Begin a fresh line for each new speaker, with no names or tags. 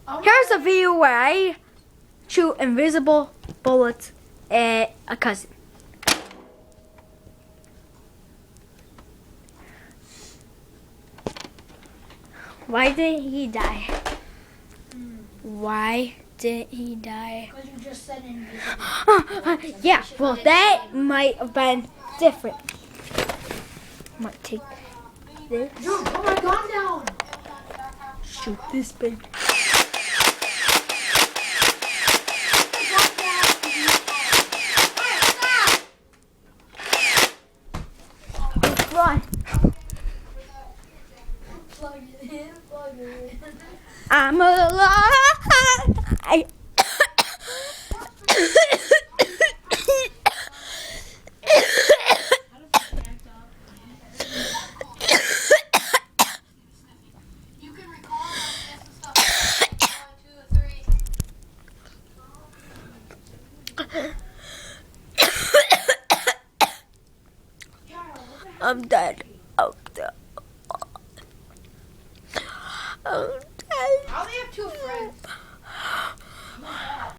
Here's a video where I shoot invisible bullets at a cousin. Why did he die? Why did he die?
Because you just said invisible.
Yeah, well that might have been different. Might take this.
Dude, put my gun down.
Shoot this baby. Run.
Plug it in, plug it in.
I'm alive.
You can record this and stuff. 1, 2, 3.
I'm dead. I'm dead. I'm dead.
I only have 2 friends.